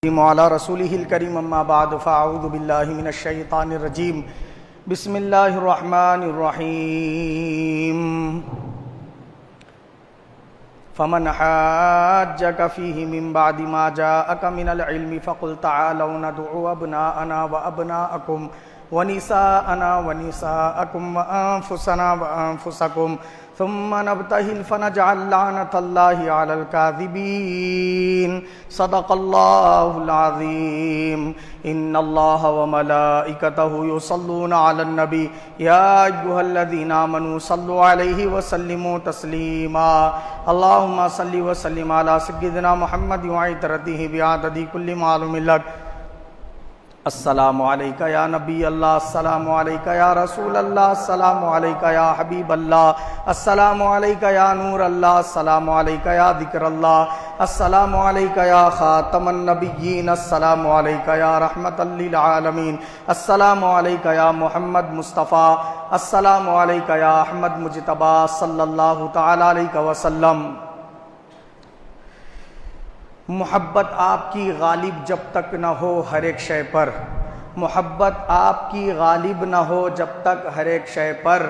وعلى رسوله الكريم اما بعد فاعوذ بالله من الشيطان الرجيم بسم الله الرحمن الرحيم فمن حاجك فيه من بعد ما جاءك من العلم فقل تعالوا ندعو أبناءنا وأبناءكم ونساءنا ونساءكم وأنفسنا وأنفسكم ثم نبتهل فنجعل لعنة الله على الكاذبين صدق الله العظيم إن الله وملائكته يصلون على النبي يا أيها الذين آمنوا صلوا عليه وسلموا تسليما اللهم صل وسلم على سيدنا محمد وعترته بعدد كل معلوم لك السلام علیکہ یا نبی اللہ، السلام علیکہ یا رسول اللہ، السلام علیکہ یا حبیب اللہ، السلام علیکہ یا نور اللہ، السلام علیکہ یا ذکر اللہ، السلام علیکہ یا خاتم النبیین، السلام علیکہ یا رحمت للعالمین، السلام علیکہ یا محمد مصطفیٰ، السلام علیکہ یا احمد مجتبیٰ صلی اللہ تعالی علیہ وسلم۔ محبت آپ کی غالب جب تک نہ ہو ہر ایک شے پر، محبت آپ کی غالب نہ ہو جب تک ہر ایک شے پر،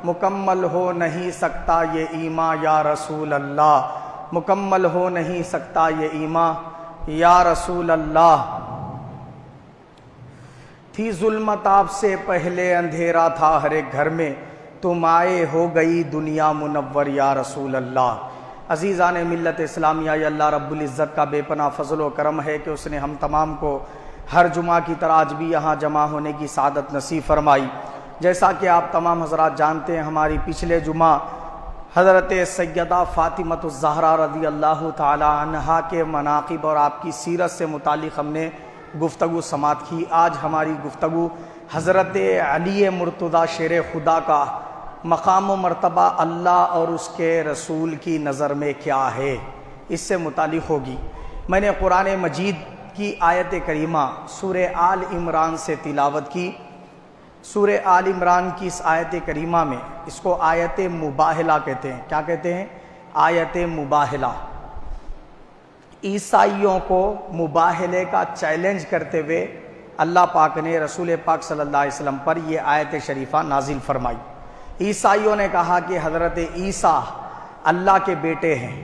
مکمل ہو نہیں سکتا یہ ایمان یا رسول اللہ، مکمل ہو نہیں سکتا یہ ایمان یا رسول اللہ۔ تھی ظلمت آپ سے پہلے اندھیرا تھا ہر ایک گھر میں، تم آئے ہو گئی دنیا منور یا رسول اللہ۔ عزیزان ملت اسلامیہ، یہ اللہ رب العزت کا بے پناہ فضل و کرم ہے کہ اس نے ہم تمام کو ہر جمعہ کی طرح آج بھی یہاں جمع ہونے کی سعادت نصیب فرمائی۔ جیسا کہ آپ تمام حضرات جانتے ہیں، ہماری پچھلے جمعہ حضرت سیدہ فاطمہ الزہرا رضی اللہ تعالی عنہا کے مناقب اور آپ کی سیرت سے متعلق ہم نے گفتگو سماعت کی۔ آج ہماری گفتگو حضرت علی مرتضیٰ شیر خدا کا مقام و مرتبہ اللہ اور اس کے رسول کی نظر میں کیا ہے، اس سے متعلق ہوگی۔ میں نے قرآن مجید کی آیت کریمہ سورہ آل عمران سے تلاوت کی۔ سورہ آل عمران کی اس آیت کریمہ میں اس کو آیت مباہلہ کہتے ہیں۔ کیا کہتے ہیں؟ آیت مباہلہ۔ عیسائیوں کو مباہلے کا چیلنج کرتے ہوئے اللہ پاک نے رسول پاک صلی اللہ علیہ وسلم پر یہ آیت شریفہ نازل فرمائی۔ عیسائیوں نے کہا کہ حضرت عیسیٰ اللہ کے بیٹے ہیں۔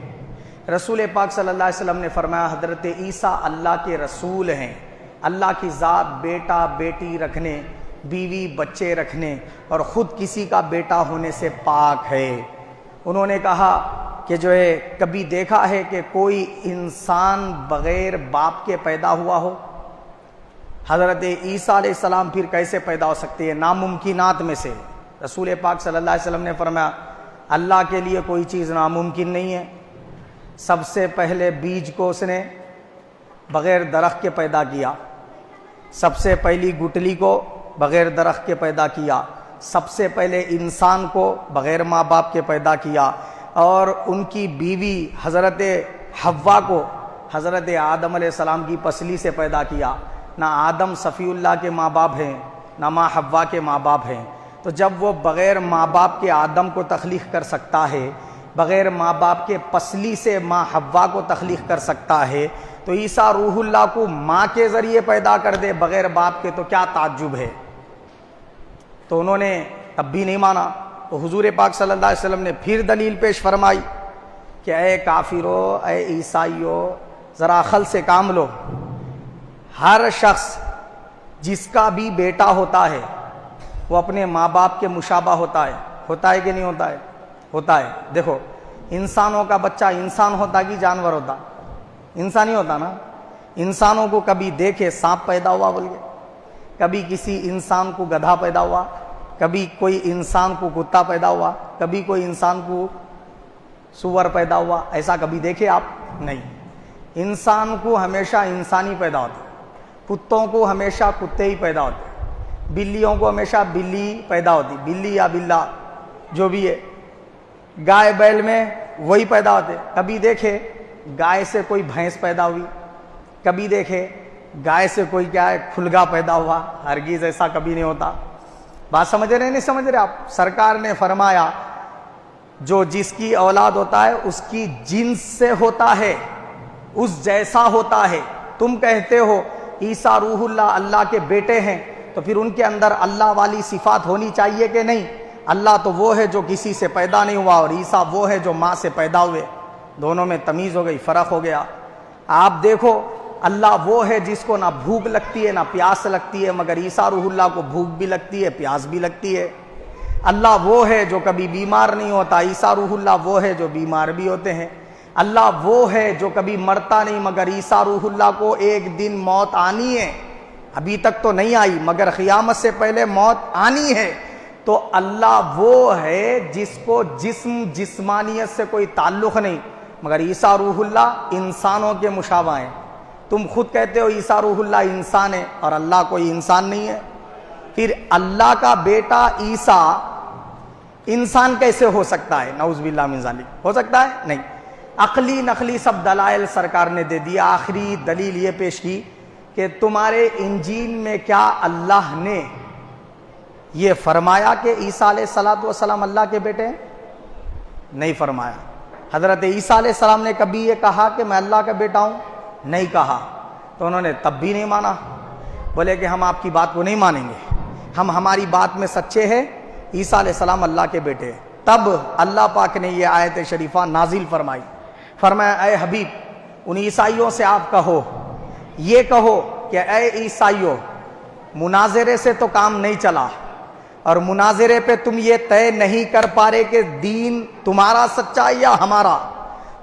رسول پاک صلی اللہ علیہ وسلم نے فرمایا حضرت عیسیٰ اللہ کے رسول ہیں۔ اللہ کی ذات بیٹا بیٹی رکھنے، بیوی بچے رکھنے اور خود کسی کا بیٹا ہونے سے پاک ہے۔ انہوں نے کہا کہ جو ہے کبھی دیکھا ہے کہ کوئی انسان بغیر باپ کے پیدا ہوا ہو؟ حضرت عیسیٰ علیہ السلام پھر کیسے پیدا ہو سکتے ہیں؟ ناممکنات میں سے۔ رسول پاک صلی اللہ علیہ وسلم نے فرمایا اللہ کے لیے کوئی چیز ناممکن نہیں ہے۔ سب سے پہلے بیج کو اس نے بغیر درخت کے پیدا کیا، سب سے پہلی گٹلی کو بغیر درخت کے پیدا کیا، سب سے پہلے انسان کو بغیر ماں باپ کے پیدا کیا، اور ان کی بیوی حضرت حوا کو حضرت آدم علیہ السلام کی پسلی سے پیدا کیا۔ نہ آدم صفی اللہ کے ماں باپ ہیں، نہ ماں حوا کے ماں باپ ہیں۔ تو جب وہ بغیر ماں باپ کے آدم کو تخلیق کر سکتا ہے، بغیر ماں باپ کے پسلی سے ماں حوا کو تخلیق کر سکتا ہے، تو عیسیٰ روح اللہ کو ماں کے ذریعے پیدا کر دے بغیر باپ کے، تو کیا تعجب ہے؟ تو انہوں نے تب بھی نہیں مانا۔ تو حضور پاک صلی اللہ علیہ وسلم نے پھر دلیل پیش فرمائی کہ اے کافرو، اے عیسائیو، ذرا عقل سے کام لو۔ ہر شخص جس کا بھی بیٹا ہوتا ہے وہ اپنے ماں باپ کے مشابہ ہوتا ہے کہ نہیں ہوتا ہے؟ ہوتا ہے۔ دیکھو، انسانوں کا بچہ انسان ہوتا کہ جانور ہوتا؟ انسان ہی ہوتا نا۔ انسانوں کو کبھی دیکھے سانپ پیدا ہوا بول کے، کبھی کسی انسان کو گدھا پیدا ہوا، کبھی کوئی انسان کو کتا پیدا ہوا، کبھی کوئی انسان کو سور پیدا ہوا، ایسا کبھی دیکھے آپ؟ نہیں۔ انسان کو ہمیشہ انسانی پیدا ہوتے، کتوں کو ہمیشہ کتے ہی پیدا ہوتے، بلیوں کو ہمیشہ بلی پیدا ہوتی، بلی یا بلا جو بھی ہے۔ گائے بیل میں وہی پیدا ہوتے۔ کبھی دیکھے گائے سے کوئی بھینس پیدا ہوئی، کبھی دیکھے گائے سے کوئی کیا ہے کھلگا پیدا ہوا، ہرگز ایسا کبھی نہیں ہوتا۔ بات سمجھ رہے ہیں نہیں سمجھ رہے آپ؟ سرکار نے فرمایا جو جس کی اولاد ہوتا ہے اس کی جنس سے ہوتا ہے، اس جیسا ہوتا ہے، تم کہتے ہو عیسیٰ روح اللہ اللہ کے بیٹے ہیں، تو پھر ان کے اندر اللہ والی صفات ہونی چاہیے کہ نہیں؟ اللہ تو وہ ہے جو کسی سے پیدا نہیں ہوا، اور عیسیٰ وہ ہے جو ماں سے پیدا ہوئے، دونوں میں تمیز ہو گئی، فرق ہو گیا۔ آپ دیکھو اللہ وہ ہے جس کو نہ بھوک لگتی ہے نہ پیاس لگتی ہے، مگر عیسیٰ روح اللہ کو بھوک بھی لگتی ہے پیاس بھی لگتی ہے۔ اللہ وہ ہے جو کبھی بیمار نہیں ہوتا، عیسیٰ روح اللہ وہ ہے جو بیمار بھی ہوتے ہیں۔ اللہ وہ ہے جو کبھی مرتا نہیں، مگر عیسیٰ روح اللہ کو ایک دن موت آنی ہے، ابھی تک تو نہیں آئی مگر قیامت سے پہلے موت آنی ہے۔ تو اللہ وہ ہے جس کو جسمانیت سے کوئی تعلق نہیں، مگر عیسیٰ روح اللہ انسانوں کے مشابہ ہیں۔ تم خود کہتے ہو عیسیٰ روح اللہ انسان ہے، اور اللہ کوئی انسان نہیں ہے، پھر اللہ کا بیٹا عیسیٰ انسان کیسے ہو سکتا ہے؟ نعوذ باللہ من ذالک، ہو سکتا ہے؟ نہیں۔ عقلی نقلی سب دلائل سرکار نے دے دیا۔ آخری دلیل یہ پیش کی کہ تمہارے انجیل میں کیا اللہ نے یہ فرمایا کہ عیسیٰ علیہ السلام اللہ کے بیٹے ہیں؟ نہیں فرمایا۔ حضرت عیسیٰ علیہ السلام نے کبھی یہ کہا کہ میں اللہ کا بیٹا ہوں؟ نہیں کہا۔ تو انہوں نے تب بھی نہیں مانا، بولے کہ ہم آپ کی بات کو نہیں مانیں گے، ہم ہماری بات میں سچے ہیں، عیسیٰ علیہ السلام اللہ کے بیٹے ہیں۔ تب اللہ پاک نے یہ آیت شریفہ نازل فرمائی، فرمایا اے حبیب ان عیسائیوں سے آپ کہو، یہ کہو کہ اے عیسائیوں مناظرے سے تو کام نہیں چلا، اور مناظرے پہ تم یہ طے نہیں کر پا رہے کہ دین تمہارا سچا ہے یا ہمارا،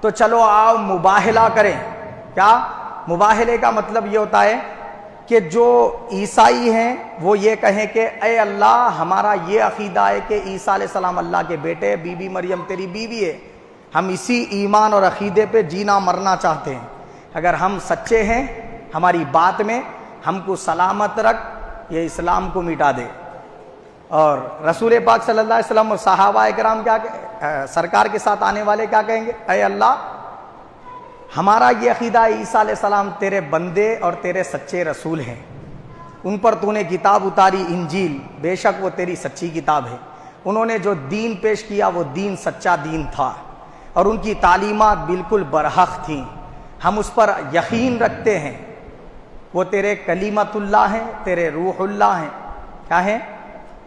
تو چلو آؤ مباہلہ کریں۔ کیا مباہلے کا مطلب یہ ہوتا ہے کہ جو عیسائی ہیں وہ یہ کہیں کہ اے اللہ ہمارا یہ عقیدہ ہے کہ عیسیٰ علیہ السلام اللہ کے بیٹے، بی بی مریم تیری بیوی ہے، ہم اسی ایمان اور عقیدے پہ جینا مرنا چاہتے ہیں، اگر ہم سچے ہیں ہماری بات میں ہم کو سلامت رکھ، یہ اسلام کو مٹا دے۔ اور رسول پاک صلی اللہ علیہ وسلم اور صحابہ اکرام کیا سرکار کے ساتھ آنے والے کیا کہیں گے؟ اے اللہ ہمارا یہ عقیدہ ہے عیسیٰ علیہ السلام تیرے بندے اور تیرے سچے رسول ہیں، ان پر تو نے کتاب اتاری انجیل، بے شک وہ تیری سچی کتاب ہے، انہوں نے جو دین پیش کیا وہ دین سچا دین تھا، اور ان کی تعلیمات بالکل برحق تھیں، ہم اس پر یقین رکھتے ہیں، وہ تیرے کلیمت اللہ ہیں، تیرے روح اللہ ہیں۔ کیا ہیں؟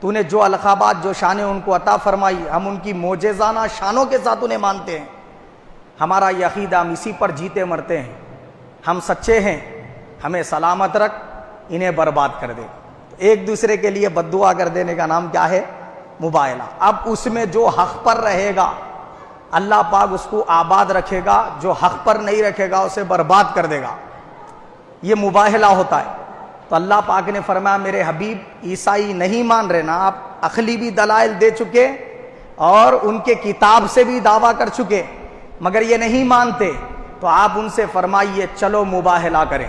تو نے جو القابات جو شانیں ان کو عطا فرمائی، ہم ان کی معجزانہ شانوں کے ساتھ انہیں مانتے ہیں، ہمارا یہ عقیدہ ہم اسی پر جیتے مرتے ہیں، ہم سچے ہیں، ہمیں سلامت رکھ، انہیں برباد کر دے۔ ایک دوسرے کے لیے بد دعا کر دینے کا نام کیا ہے؟ مباہلہ۔ اب اس میں جو حق پر رہے گا اللہ پاک اس کو آباد رکھے گا، جو حق پر نہیں رکھے گا اسے برباد کر دے گا، یہ مباہلہ ہوتا ہے۔ تو اللہ پاک نے فرمایا میرے حبیب عیسائی نہیں مان رہے نا، آپ عقلی بھی دلائل دے چکے اور ان کے کتاب سے بھی دعویٰ کر چکے، مگر یہ نہیں مانتے، تو آپ ان سے فرمائیے چلو مباہلہ کریں،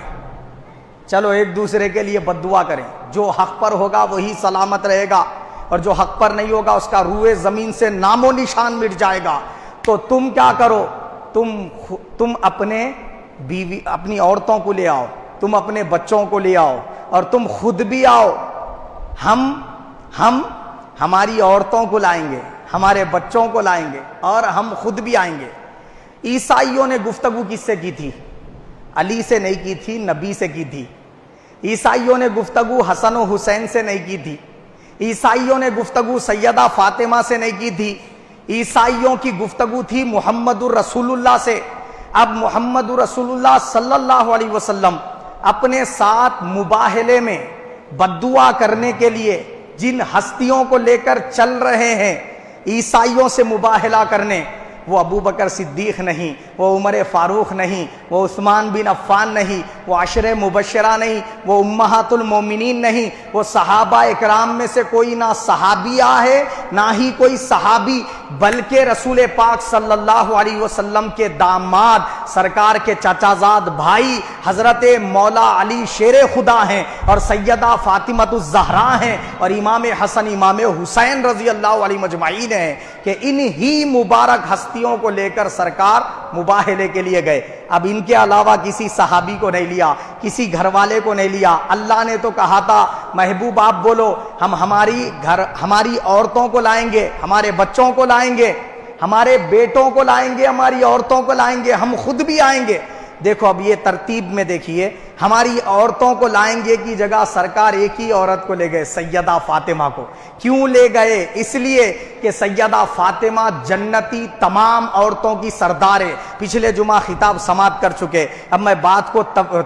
چلو ایک دوسرے کے لیے بد دعا کریں، جو حق پر ہوگا وہی سلامت رہے گا، اور جو حق پر نہیں ہوگا اس کا روئے زمین سے نام و نشان مٹ جائے گا۔ تو تم کیا کرو، تم اپنے بیوی اپنی عورتوں کو لے آؤ، تم اپنے بچوں کو لے آؤ، اور تم خود بھی آؤ، ہم ہماری عورتوں کو لائیں گے، ہمارے بچوں کو لائیں گے، اور ہم خود بھی آئیں گے۔ عیسائیوں نے گفتگو کس سے کی تھی؟ علی سے نہیں کی تھی، نبی سے کی تھی۔ عیسائیوں نے گفتگو حسن و حسین سے نہیں کی تھی، عیسائیوں نے گفتگو سیدہ فاطمہ سے نہیں کی تھی، عیسائیوں کی گفتگو تھی محمد الرسول اللہ سے۔ اب محمد الرسول اللہ صلی اللہ علیہ وسلم اپنے ساتھ مباہلے میں بد دعا کرنے کے لیے جن ہستیوں کو لے کر چل رہے ہیں عیسائیوں سے مباہلہ کرنے، وہ ابو بکر صدیق نہیں، وہ عمر فاروق نہیں، وہ عثمان بن عفان نہیں، وہ عشرہ مبشرہ نہیں، وہ امہات المومنین نہیں، وہ صحابہ اکرام میں سے کوئی نہ صحابیہ ہے نہ ہی کوئی صحابی، بلکہ رسول پاک صلی اللہ علیہ وسلم کے داماد سرکار کے چچا زاد بھائی حضرت مولا علی شیر خدا ہیں، اور سیدہ فاطمہ الزہرا ہیں، اور امام حسن امام حسین رضی اللہ علیہ مجمعین ہیں، کہ انہی مبارک ہستیوں کو لے کر سرکار مباہلے کے لیے گئے۔ اب ان کے علاوہ کسی صحابی کو نہیں لیا، کسی گھر والے کو نہیں لیا۔ اللہ نے تو کہا تھا محبوب آپ بولو ہم ہماری عورتوں کو لائیں گے، ہمارے بچوں کو لائیں گے، ہمارے بیٹوں کو لائیں گے، ہماری عورتوں کو لائیں گے، ہم خود بھی آئیں گے۔ دیکھو اب یہ ترتیب میں دیکھیے، ہماری عورتوں کو لائیں گے کی جگہ سرکار ایک ہی عورت کو لے گئے، سیدہ فاطمہ کو۔ کیوں لے گئے؟ اس لیے کہ سیدہ فاطمہ جنتی تمام عورتوں کی سردار ہے۔ پچھلے جمعہ خطاب سماعت کر چکے، اب میں بات کو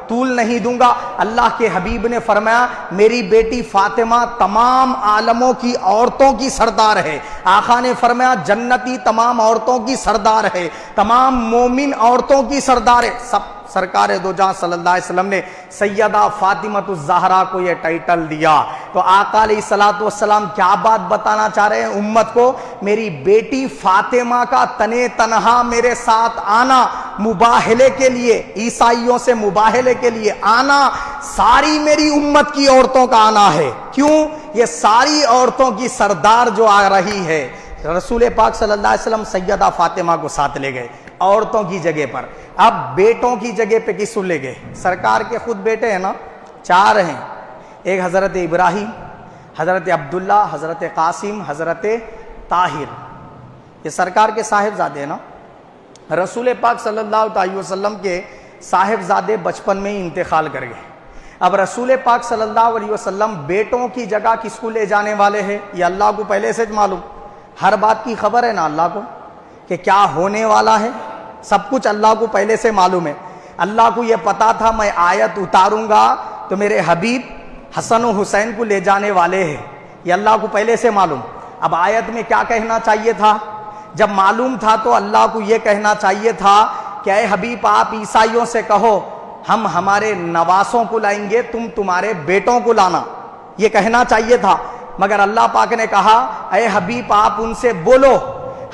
طول نہیں دوں گا۔ اللہ کے حبیب نے فرمایا میری بیٹی فاطمہ تمام عالموں کی عورتوں کی سردار ہے۔ آقا نے فرمایا جنتی تمام عورتوں کی سردار ہے، تمام مومن عورتوں کی سردار ہے۔ سب سرکار دو جہاں صلی اللہ علیہ وسلم نے سیدہ فاطمہ الزہرا کو یہ ٹائٹل دیا۔ تو آقا علیہ الصلوۃ والسلام کیا بات بتانا چاہ رہے ہیں امت کو؟ میری بیٹی فاطمہ کا تنے تنہا میرے ساتھ آنا مباہلے کے لیے، عیسائیوں سے مباہلے کے لیے آنا، ساری میری امت کی عورتوں کا آنا ہے۔ کیوں؟ یہ ساری عورتوں کی سردار جو آ رہی ہے۔ رسول پاک صلی اللہ علیہ وسلم سیدہ فاطمہ کو ساتھ لے گئے عورتوں کی جگہ پر۔ اب بیٹوں کی جگہ پہ کس کو لے گئے؟ سرکار کے خود بیٹے ہیں نا، 4 ہیں، ایک حضرت ابراہیم، حضرت عبداللہ، حضرت قاسم، حضرت طاہر، یہ سرکار کے صاحبزادے ہیں نا۔ رسول پاک صلی اللہ علیہ وسلم کے صاحبزادے بچپن میں ہی انتقال کر گئے۔ اب رسول پاک صلی اللہ علیہ وسلم بیٹوں کی جگہ کس کو لے جانے والے ہیں یہ اللہ کو پہلے سے معلوم، ہر بات کی خبر ہے نا اللہ کو کہ کیا ہونے والا ہے، سب کچھ اللہ کو پہلے سے معلوم ہے۔ اللہ کو یہ پتا تھا میں آیت اتاروں گا تو میرے حبیب حسن و حسین کو لے جانے والے ہیں، یہ اللہ کو پہلے سے معلوم۔ اب آیت میں کیا کہنا چاہیے تھا؟ جب معلوم تھا تو اللہ کو یہ کہنا چاہیے تھا کہ اے حبیب آپ عیسائیوں سے کہو ہم ہمارے نواسوں کو لائیں گے، تم تمہارے بیٹوں کو لانا، یہ کہنا چاہیے تھا۔ مگر اللہ پاک نے کہا اے حبیب آپ ان سے بولو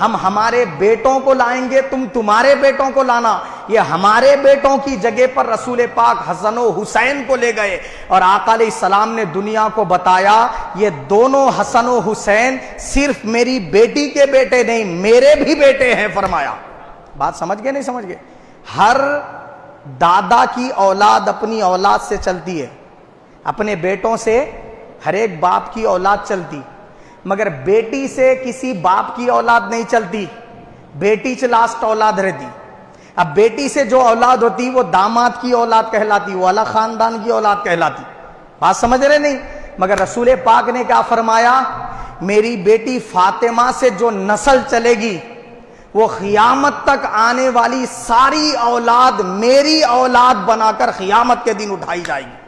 ہم ہمارے بیٹوں کو لائیں گے، تم تمہارے بیٹوں کو لانا۔ یہ ہمارے بیٹوں کی جگہ پر رسول پاک حسن و حسین کو لے گئے، اور آقا علیہ السلام نے دنیا کو بتایا یہ دونوں حسن و حسین صرف میری بیٹی کے بیٹے نہیں میرے بھی بیٹے ہیں، فرمایا۔ بات سمجھ گئے نہیں سمجھ گئے؟ ہر دادا کی اولاد اپنی اولاد سے چلتی ہے، اپنے بیٹوں سے ہر ایک باپ کی اولاد چلتی، مگر بیٹی سے کسی باپ کی اولاد نہیں چلتی، بیٹی سے لاسٹ اولاد رہتی۔ اب بیٹی سے جو اولاد ہوتی وہ داماد کی اولاد کہلاتی، وہ الگ خاندان کی اولاد کہلاتی۔ بات سمجھ رہے نہیں؟ مگر رسول پاک نے کیا فرمایا؟ میری بیٹی فاطمہ سے جو نسل چلے گی وہ قیامت تک آنے والی ساری اولاد میری اولاد بنا کر قیامت کے دن اٹھائی جائے گی،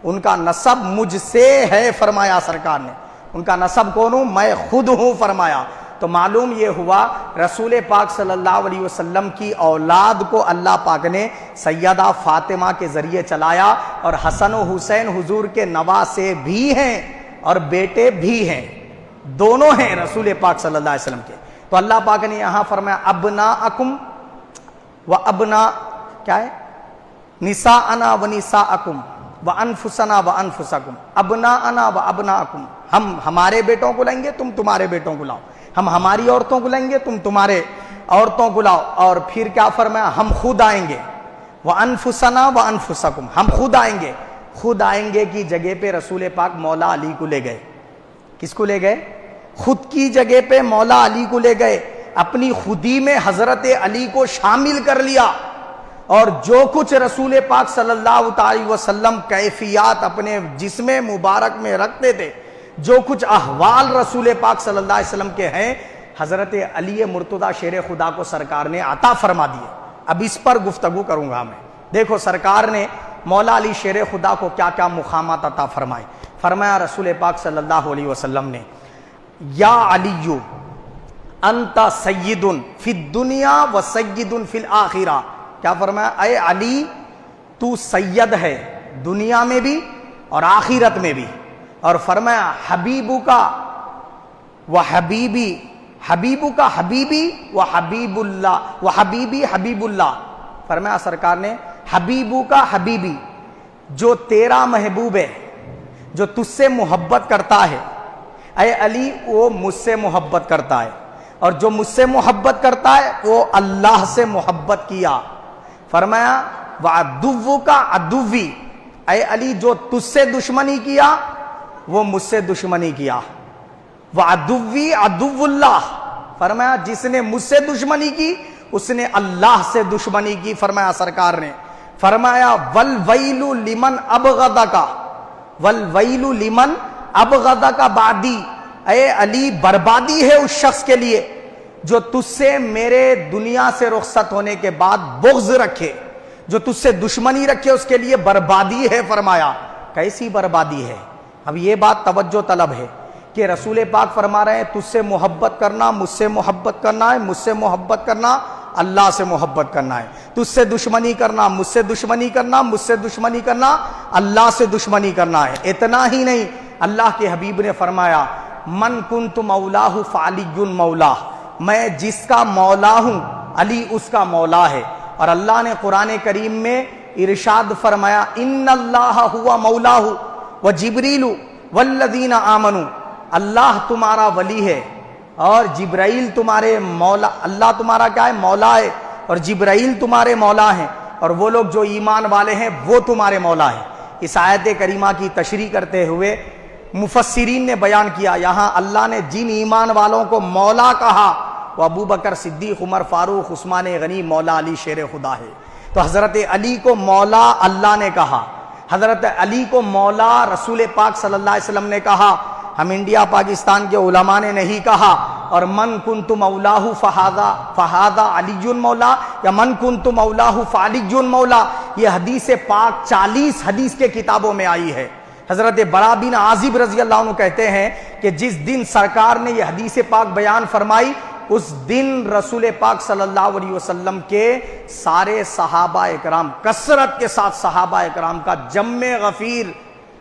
ان کا نسب مجھ سے ہے، فرمایا سرکار نے۔ ان کا نسب کون ہوں؟ میں خود ہوں، فرمایا۔ تو معلوم یہ ہوا رسول پاک صلی اللہ علیہ وسلم کی اولاد کو اللہ پاک نے سیدہ فاطمہ کے ذریعے چلایا، اور حسن و حسین حضور کے نواسے بھی ہیں اور بیٹے بھی ہیں، دونوں ہیں رسول پاک صلی اللہ علیہ وسلم کے۔ تو اللہ پاک نے یہاں فرمایا ابناءکم و ابنا کیا ہے نساءنا و نساءکم وانفسنا وانفسکم، ابناءنا و ابناءکم، ہم ہمارے بیٹوں کو لائیں گے تم تمہارے بیٹوں کو لاؤ، ہم ہماری عورتوں کو لائیں گے تم تمہارے عورتوں کو لاؤ۔ اور پھر کیا فرمایا؟ ہم خود آئیں گے، وانفسنا وانفسکم، ہم خود آئیں گے۔ خود آئیں گے کی جگہ پہ رسول پاک مولا علی کو لے گئے۔ کس کو لے گئے؟ خود کی جگہ پہ مولا علی کو لے گئے، اپنی خودی میں حضرت علی کو شامل کر لیا، اور جو کچھ رسول پاک صلی اللہ علیہ وسلم کیفیات اپنے جسم مبارک میں رکھتے تھے، جو کچھ احوال رسول پاک صلی اللہ علیہ وسلم کے ہیں، حضرت علی مرتضیٰ شیر خدا کو سرکار نے عطا فرما دیے۔ اب اس پر گفتگو کروں گا میں۔ دیکھو سرکار نے مولا علی شیر خدا کو کیا کیا مقامات عطا فرمائے۔ فرمایا رسول پاک صلی اللہ علیہ وسلم نے یا علی انت سید فی الدنیا و سید فی الآخرہ، کیا فرمایا؟ اے علی تو سید ہے دنیا میں بھی اور آخرت میں بھی، اور فرمایا حبیبو کا و حبیبی، حبیبو کا حبیبی و حبیب اللہ و حبیبی حبیب اللہ، فرمایا سرکار نے حبیبو کا حبیبی، جو تیرا محبوب ہے، جو تجھ سے محبت کرتا ہے، اے علی وہ مجھ سے محبت کرتا ہے، اور جو مجھ سے محبت کرتا ہے وہ اللہ سے محبت کیا۔ فرمایا وعدو کا عدوی، اے علی جو تجھ سے دشمنی کیا وہ مجھ سے دشمنی کیا۔ وعدوی عدو اللہ، فرمایا جس نے مجھ سے دشمنی کی اس نے اللہ سے دشمنی کی، فرمایا سرکار نے۔ فرمایا والویل لمن ابغضک والویل لمن ابغضک بعدی، اے علی بربادی ہے اس شخص کے لیے جو تجھ سے میرے دنیا سے رخصت ہونے کے بعد بغض رکھے، جو تجھ سے دشمنی رکھے، اس کے لیے بربادی ہے۔ فرمایا کیسی بربادی ہے؟ اب یہ بات توجہ طلب ہے کہ رسول پاک فرما رہے ہیں تجھ سے محبت کرنا مجھ سے محبت کرنا ہے، مجھ سے محبت کرنا اللہ سے محبت کرنا ہے، تجھ سے دشمنی کرنا مجھ سے دشمنی کرنا، مجھ سے دشمنی کرنا اللہ سے دشمنی کرنا ہے۔ اتنا ہی نہیں، اللہ کے حبیب نے فرمایا من کنت مولاہ فعلی مولاہ، میں جس کا مولا ہوں علی اس کا مولا ہے۔ اور اللہ نے قرآن کریم میں ارشاد فرمایا ان اللہ ہوا مولاہ وجبریل والذین آمنوا، اللہ تمہارا ولی ہے اور جبرائیل تمہارے مولا، اللہ تمہارا کیا ہے؟ مولا ہے، اور جبرائیل تمہارے مولا ہیں، اور وہ لوگ جو ایمان والے ہیں وہ تمہارے مولا ہیں۔ اس آیت کریمہ کی تشریح کرتے ہوئے مفسرین نے بیان کیا یہاں اللہ نے جن ایمان والوں کو مولا کہا وہ ابو بکر صدیق، عمر فاروق، عثمان غنی، مولا علی شیر خدا ہے۔ تو حضرت علی کو مولا اللہ نے کہا، حضرت علی کو مولا رسول پاک صلی اللہ علیہ وسلم نے کہا، ہم انڈیا پاکستان کے علماء نے نہیں کہا۔ اور من کنت مولاہ فہذا علی مولا، یا من کنت مولاہ فعلی مولا، یہ حدیث پاک 40 حدیث کے کتابوں میں آئی ہے۔ حضرت برا بن عازب رضی اللہ عنہ کہتے ہیں کہ جس دن سرکار نے یہ حدیث پاک بیان فرمائی اس دن رسول پاک صلی اللہ علیہ وسلم کے سارے صحابہ اکرام، کثرت کے ساتھ صحابہ اکرام کا جم غفیر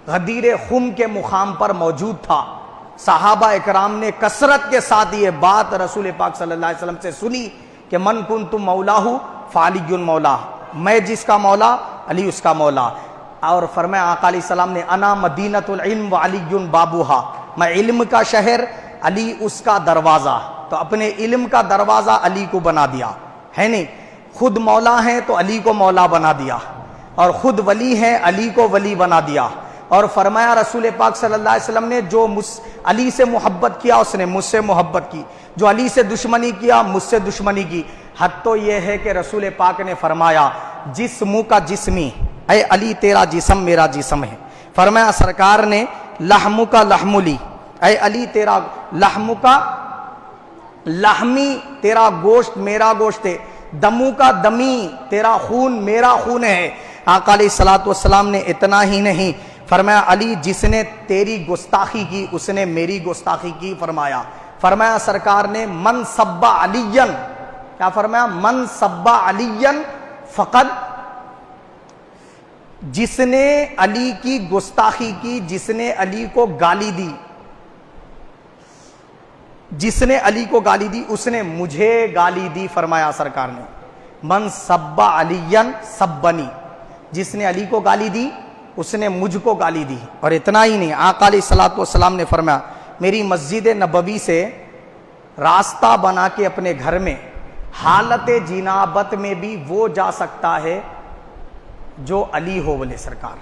غدیر خم کے مقام پر موجود تھا۔ صحابہ اکرام نے کثرت کے ساتھ یہ بات رسول پاک صلی اللہ علیہ وسلم سے سنی کہ من کنت مولاہ فعلی مولا، میں جس کا مولا علی اس کا مولا۔ اور فرمایا آقا علیہ السلام نے انا مدینۃ العلم وعلی بابوہا، میں علم کا شہر علی اس کا دروازہ، تو اپنے علم کا دروازہ علی کو بنا دیا ہے، نہیں خود مولا ہیں تو علی کو مولا بنا دیا، اور خود ولی ہیں علی کو ولی بنا دیا۔ اور فرمایا رسول پاک صلی اللہ علیہ وسلم نے جو علی سے محبت کیا اس نے مجھ سے محبت کی، جو علی سے دشمنی کیا مجھ سے دشمنی کی۔ حد تو یہ ہے کہ رسول پاک نے فرمایا جسم کا جسمی، اے علی تیرا جسم میرا جسم ہے۔ فرمایا سرکار نے لحم کا لحم لی، اے علی تیرا لحم کا لحمی، تیرا گوشت میرا گوشت ہے، دمو کا دمی، تیرا خون میرا خون ہے۔ آقا علیہ الصلوۃ والسلام نے اتنا ہی نہیں فرمایا علی جس نے تیری گستاخی کی اس نے میری گستاخی کی۔ فرمایا سرکار نے من سب علین، کیا فرمایا؟ من سب علین فقد، جس نے علی کی گستاخی کی، جس نے علی کو گالی دی، جس نے علی کو گالی دی اس نے مجھے گالی دی۔ فرمایا سرکار نے من سب علین سبنی، جس نے علی کو گالی دی اس نے مجھ کو گالی دی۔ اور اتنا ہی نہیں، آقا علیہ الصلوۃ والسلام نے فرمایا میری مسجد نبوی سے راستہ بنا کے اپنے گھر میں حالت جنابت میں بھی وہ جا سکتا ہے جو علی ہو بولے سرکار،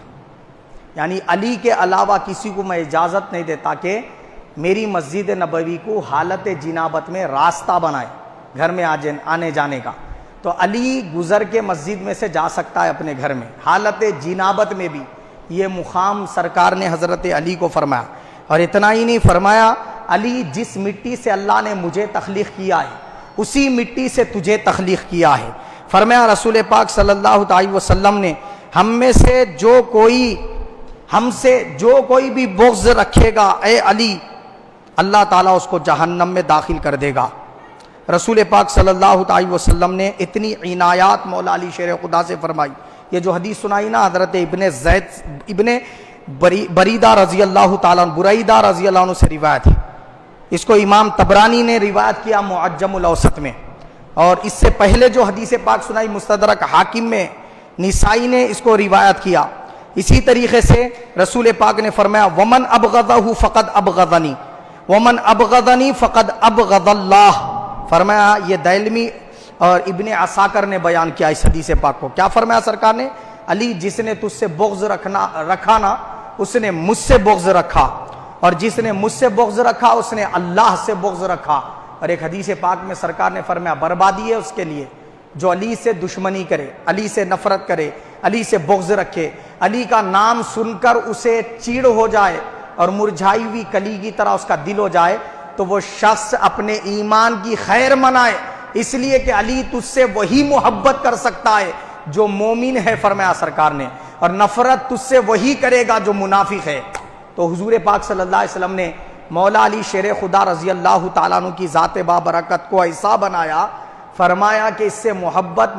یعنی علی کے علاوہ کسی کو میں اجازت نہیں دیتا کہ میری مسجد نبوی کو حالت جنابت میں راستہ بنائے گھر میں آنے جانے کا۔ تو علی گزر کے مسجد میں سے جا سکتا ہے اپنے گھر میں حالت جنابت میں بھی، یہ مقام سرکار نے حضرت علی کو فرمایا۔ اور اتنا ہی نہیں فرمایا علی جس مٹی سے اللہ نے مجھے تخلیق کیا ہے اسی مٹی سے تجھے تخلیق کیا ہے۔ فرمایا رسول پاک صلی اللہ علیہ وسلم نے ہم میں سے ہم سے جو کوئی بھی بغض رکھے گا اے علی، اللہ تعالیٰ اس کو جہنم میں داخل کر دے گا۔ رسول پاک صلی اللہ علیہ وسلم نے اتنی عنایات مولا علی شیر خدا سے فرمائی۔ یہ جو حدیث سنائی نا حضرت ابن بریدہ رضی اللہ تعالیٰ بریدہ رضی اللہ عنہ سے روایت ہے، اس کو امام طبرانی نے روایت کیا معجم الاوسط میں، اور اس سے پہلے جو حدیث پاک سنائی مستدرک حاکم میں نسائی نے اس کو روایت کیا۔ اسی طریقے سے رسول پاک نے فرمایا ومن ابغضہ فقد ابغضنی ومن ابغضنی فقد ابغض اللہ۔ فرمایا یہ دائلمی اور ابن عساکر نے بیان کیا اس حدیث پاک کو۔ کیا فرمایا سرکار نے؟ علی جس نے تجھ سے بغض رکھا نا اس نے مجھ سے بغض رکھا، اور جس نے مجھ سے بغض رکھا اس نے اللہ سے بغض رکھا۔ اور ایک حدیث پاک میں سرکار نے فرمایا بربادی ہے اس کے لیے جو علی سے دشمنی کرے، علی سے نفرت کرے، علی سے بغض رکھے، علی کا نام سن کر اسے چیڑ ہو جائے اور مرجھائی ہوئی کلی کی طرح اس کا دل ہو جائے، تو وہ شخص اپنے ایمان کی خیر منائے، اس لیے کہ علی تجھ سے وہی محبت کر سکتا ہے جو مومن ہے، فرمایا سرکار نے، اور نفرت تجھ سے وہی کرے گا جو منافق ہے۔ تو حضور پاک صلی اللہ علیہ وسلم نے مولا علی شیر خدا رضی اللہ تعالیٰ عنہ کی ذات بابرکت کو ایسا بنایا، فرمایا کہ اس سے محبت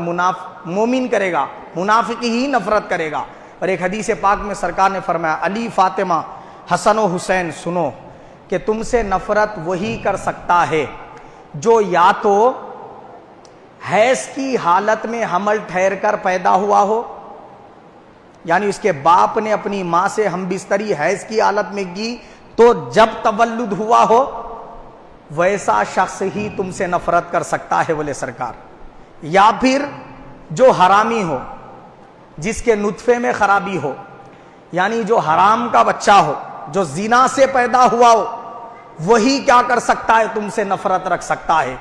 مومن کرے گا، منافق ہی نفرت کرے گا۔ اور ایک حدیث پاک میں سرکار نے فرمایا، علی فاطمہ حسن و حسین سنو کہ تم سے نفرت وہی کر سکتا ہے جو یا تو حیض کی حالت میں حمل ٹھہر کر پیدا ہوا ہو، یعنی اس کے باپ نے اپنی ماں سے ہم بستری حیض کی حالت میں کی تو جب تولد ہوا ہو، ویسا شخص ہی تم سے نفرت کر سکتا ہے بولے سرکار، یا پھر جو حرامی ہو، جس کے نطفے میں خرابی ہو، یعنی جو حرام کا بچہ ہو، جو زنا سے پیدا ہوا ہو، وہی کیا کر سکتا ہے، تم سے نفرت رکھ سکتا ہے۔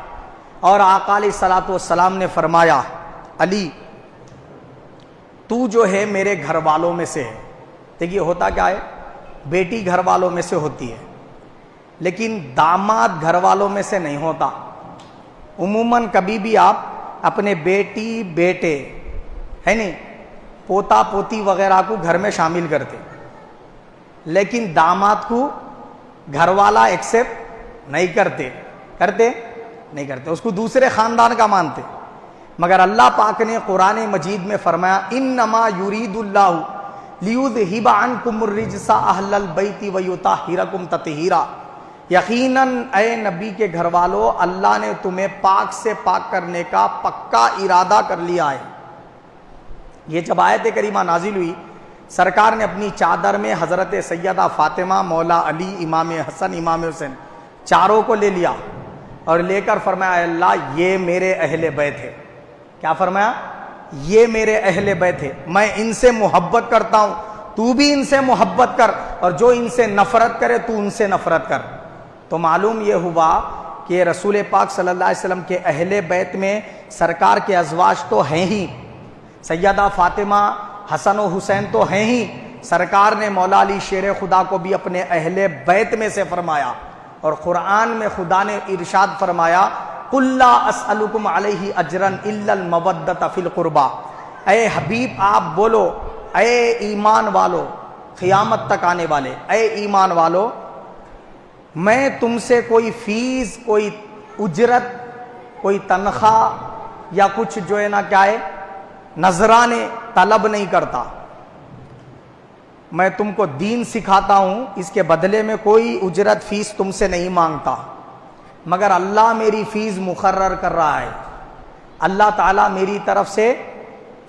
اور آقا علیہ الصلوۃ والسلام نے فرمایا، علی تو جو ہے میرے گھر والوں میں سے ہے۔ دیکھیے ہوتا کیا ہے، بیٹی گھر والوں میں سے ہوتی ہے لیکن داماد گھر والوں میں سے نہیں ہوتا۔ عموماً کبھی بھی آپ اپنے بیٹی بیٹے ہے نہیں پوتا پوتی وغیرہ کو گھر میں شامل کرتے، لیکن داماد کو گھر والا ایکسپٹ نہیں کرتے نہیں کرتے، اس کو دوسرے خاندان کا مانتے۔ مگر اللہ پاک نے قرآن مجید میں فرمایا، انما یرید اللہ لیذہب عنکم الرجس اہل البیت ویطہرکم تطہیرا، یقیناً اے نبی کے گھر والو، اللہ نے تمہیں پاک سے پاک کرنے کا پکا ارادہ کر لیا ہے۔ یہ جب آیت کریمہ نازل ہوئی، سرکار نے اپنی چادر میں حضرت سیدہ فاطمہ، مولا علی، امام حسن، امام حسین چاروں کو لے لیا اور لے کر فرمایا، اے اللہ یہ میرے اہل بیت ہے۔ کیا فرمایا؟ یہ میرے اہل بیت ہے، میں ان سے محبت کرتا ہوں، تو بھی ان سے محبت کر، اور جو ان سے نفرت کرے تو ان سے نفرت کر۔ تو معلوم یہ ہوا کہ رسول پاک صلی اللہ علیہ وسلم کے اہل بیت میں سرکار کے ازواج تو ہیں ہی، سیدہ فاطمہ، حسن و حسین تو ہیں ہی، سرکار نے مولا علی شیر خدا کو بھی اپنے اہل بیت میں سے فرمایا۔ اور قرآن میں خدا نے ارشاد فرمایا، قُلْ لَا أَسْأَلُكُمْ عَلَيْهِ أَجْرًا إِلَّا الْمَوَدَّةَ فِي الْقُرْبَى، اے حبیب آپ بولو، اے ایمان والو، قیامت تک آنے والے اے ایمان والو، میں تم سے کوئی فیس، کوئی اجرت، کوئی تنخواہ یا کچھ جو ہے نا کیا ہے نذرانے طلب نہیں کرتا، میں تم کو دین سکھاتا ہوں، اس کے بدلے میں کوئی اجرت فیس تم سے نہیں مانگتا، مگر اللہ میری فیس مقرر کر رہا ہے، اللہ تعالیٰ میری طرف سے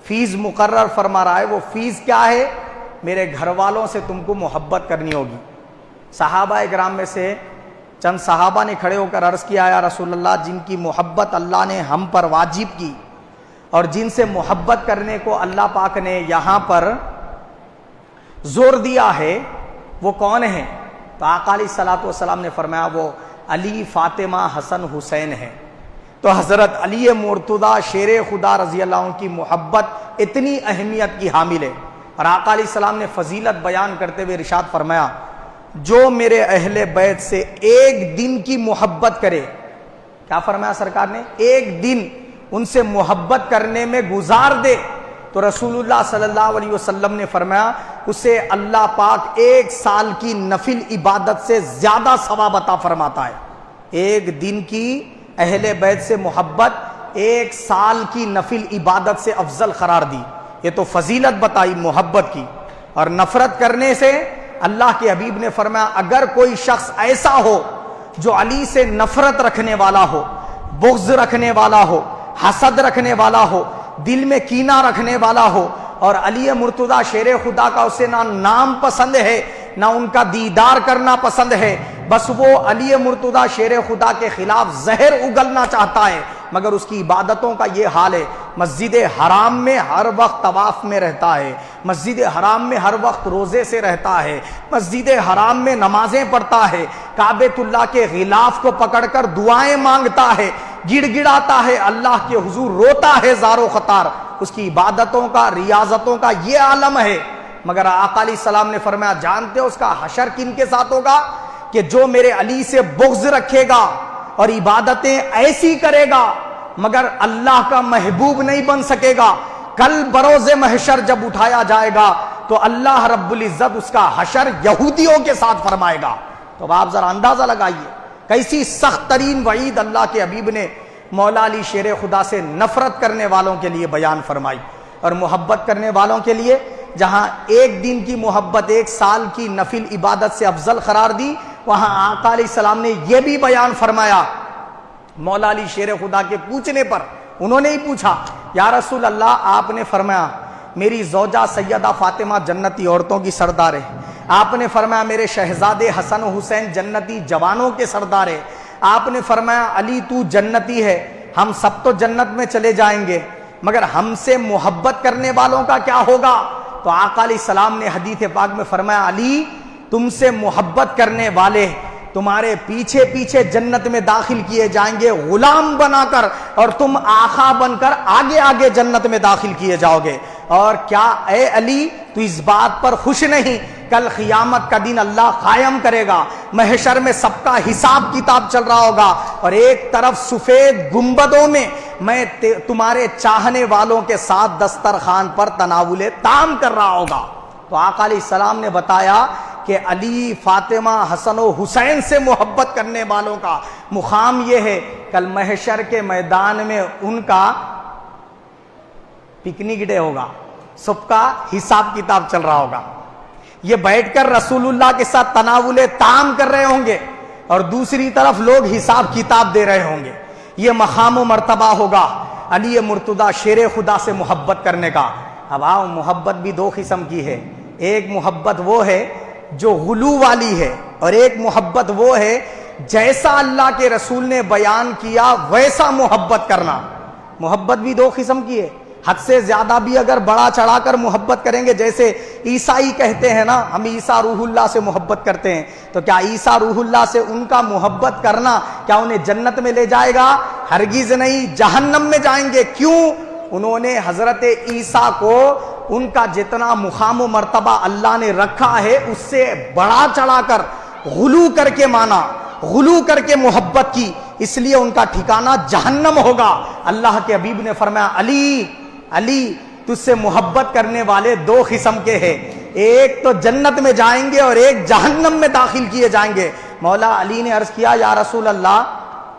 فیس مقرر فرما رہا ہے۔ وہ فیس کیا ہے؟ میرے گھر والوں سے تم کو محبت کرنی ہوگی۔ صحابہ اکرام میں سے چند صحابہ نے کھڑے ہو کر عرض کیا، یا رسول اللہ، جن کی محبت اللہ نے ہم پر واجب کی اور جن سے محبت کرنے کو اللہ پاک نے یہاں پر زور دیا ہے، وہ کون ہیں؟ تو آقا علیہ الصلوۃ والسلام نے فرمایا، وہ علی، فاطمہ، حسن، حسین ہیں۔ تو حضرت علی مرتضیٰ شیر خدا رضی اللہ عنہ کی محبت اتنی اہمیت کی حامل ہے، اور آقا علیہ السلام نے فضیلت بیان کرتے ہوئے ارشاد فرمایا، جو میرے اہل بیت سے ایک دن کی محبت کرے، کیا فرمایا سرکار نے؟ ایک دن ان سے محبت کرنے میں گزار دے، تو رسول اللہ صلی اللہ علیہ وسلم نے فرمایا اسے اللہ پاک 1 سال کی نفل عبادت سے زیادہ ثواب عطا فرماتا ہے۔ ایک دن کی اہل بیت سے محبت 1 سال کی نفل عبادت سے افضل قرار دی۔ یہ تو فضیلت بتائی محبت کی۔ اور نفرت کرنے سے اللہ کے حبیب نے فرمایا، اگر کوئی شخص ایسا ہو جو علی سے نفرت رکھنے والا ہو، بغض رکھنے والا ہو، حسد رکھنے والا ہو، دل میں کینہ رکھنے والا ہو، اور علی مرتضیٰ شیر خدا کا اسے نہ نام پسند ہے نہ ان کا دیدار کرنا پسند ہے، بس وہ علی مرتضیٰ شیر خدا کے خلاف زہر اگلنا چاہتا ہے، مگر اس کی عبادتوں کا یہ حال ہے، مسجد حرام میں ہر وقت طواف میں رہتا ہے، مسجد حرام میں ہر وقت روزے سے رہتا ہے، مسجد حرام میں نمازیں پڑھتا ہے، کعبۃ اللہ کے غلاف کو پکڑ کر دعائیں مانگتا ہے، گڑ گڑاتا ہے، اللہ کے حضور روتا ہے زار و خطار، اس کی عبادتوں کا، ریاضتوں کا یہ عالم ہے، مگر آقا علیہ السلام نے فرمایا جانتے ہو اس کا حشر کن کے ساتھ ہوگا؟ کہ جو میرے علی سے بغض رکھے گا اور عبادتیں ایسی کرے گا مگر اللہ کا محبوب نہیں بن سکے گا، کل بروز محشر جب اٹھایا جائے گا تو اللہ رب العزت اس کا حشر یہودیوں کے ساتھ فرمائے گا۔ تو اب آپ ذرا اندازہ لگائیے کیسی سخت ترین وعید اللہ کے حبیب نے مولا علی شیر خدا سے نفرت کرنے والوں کے لیے بیان فرمائی، اور محبت کرنے والوں کے لیے جہاں ایک دن کی محبت ایک سال کی نفل عبادت سے افضل قرار دی، وہاں آقا علیہ السلام نے یہ بھی بیان فرمایا۔ مولا علی شیر خدا کے پوچھنے پر انہوں نے ہی پوچھا یا رسول اللہ، آپ نے فرمایا میری زوجہ سیدہ فاطمہ جنتی عورتوں کی سردار ہے، آپ نے فرمایا میرے شہزادے حسن و حسین جنتی جوانوں کے سردار ہے، آپ نے فرمایا علی تو جنتی ہے، ہم سب تو جنت میں چلے جائیں گے مگر ہم سے محبت کرنے والوں کا کیا ہوگا؟ تو آقا علیہ السلام نے حدیث پاک میں فرمایا علی تم سے محبت کرنے والے تمہارے پیچھے پیچھے جنت میں داخل کیے جائیں گے غلام بنا کر، اور تم آقا بن کر آگے آگے جنت میں داخل کیے جاؤ گے۔ اور کیا اے علی تو اس بات پر خوش نہیں؟ کل قیامت کا دن اللہ قائم کرے گا، محشر میں سب کا حساب کتاب چل رہا ہوگا، اور ایک طرف سفید گنبدوں میں میں تمہارے چاہنے والوں کے ساتھ دسترخوان پر تناول طعام کر رہا ہوگا۔ تو آقا علیہ السلام نے بتایا کہ علی، فاطمہ، حسن و حسین سے محبت کرنے والوں کا مقام یہ ہے کل محشر کے میدان میں ان کا پکنک ڈے ہوگا، سب کا حساب کتاب چل رہا ہوگا، یہ بیٹھ کر رسول اللہ کے ساتھ تناول طعام کر رہے ہوں گے اور دوسری طرف لوگ حساب کتاب دے رہے ہوں گے۔ یہ مقام و مرتبہ ہوگا علی مرتضیٰ شیر خدا سے محبت کرنے کا۔ اب آؤ، محبت بھی دو قسم کی ہے، ایک محبت وہ ہے جو غلو والی ہے، اور ایک محبت وہ ہے جیسا اللہ کے رسول نے بیان کیا ویسا محبت کرنا۔ محبت بھی دو قسم کی ہے، حد سے زیادہ بھی اگر بڑا چڑھا کر محبت کریں گے، جیسے عیسائی کہتے ہیں نا ہم عیسیٰ روح اللہ سے محبت کرتے ہیں، تو کیا عیسیٰ روح اللہ سے ان کا محبت کرنا کیا انہیں جنت میں لے جائے گا؟ ہرگز نہیں، جہنم میں جائیں گے۔ کیوں؟ انہوں نے حضرت عیسیٰ کو ان کا جتنا مقام و مرتبہ اللہ نے رکھا ہے اس سے بڑا چڑھا کر غلو کر کے مانا، غلو کر کے محبت کی، اس لیے ان کا ٹھکانہ جہنم ہوگا۔ اللہ کے حبیب نے فرمایا علی علی تجھ سے محبت کرنے والے دو قسم کے ہیں، ایک تو جنت میں جائیں گے اور ایک جہنم میں داخل کیے جائیں گے۔ مولا علی نے عرض کیا یا رسول اللہ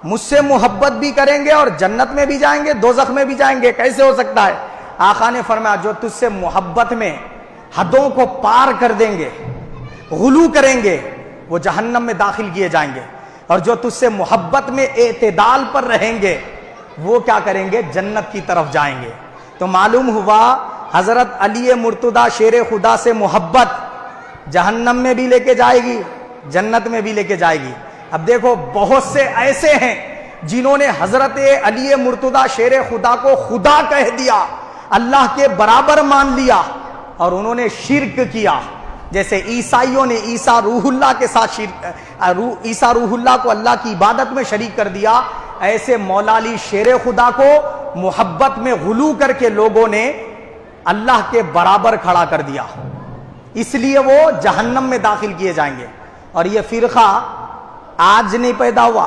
مجھ سے محبت بھی کریں گے اور جنت میں بھی جائیں گے، دوزخ میں بھی جائیں گے، کیسے ہو سکتا ہے؟ آقا نے فرمایا جو تجھ سے محبت میں حدوں کو پار کر دیں گے، غلو کریں گے، وہ جہنم میں داخل کیے جائیں گے، اور جو تجھ سے محبت میں اعتدال پر رہیں گے وہ کیا کریں گے؟ جنت کی طرف جائیں گے۔ تو معلوم ہوا حضرت علی مرتضیٰ شیر خدا سے محبت جہنم میں بھی لے کے جائے گی، جنت میں بھی لے کے جائے گی۔ اب دیکھو بہت سے ایسے ہیں جنہوں نے حضرت علی مرتضیٰ شیر خدا کو خدا کہہ دیا، اللہ کے برابر مان لیا، اور انہوں نے شرک کیا، جیسے عیسائیوں نے عیسیٰ روح اللہ کے ساتھ عیسیٰ روح اللہ کو اللہ کی عبادت میں شریک کر دیا، ایسے مولا علی شیر خدا کو محبت میں غلو کر کے لوگوں نے اللہ کے برابر کھڑا کر دیا، اس لیے وہ جہنم میں داخل کیے جائیں گے۔ اور یہ فرقہ آج نہیں پیدا ہوا،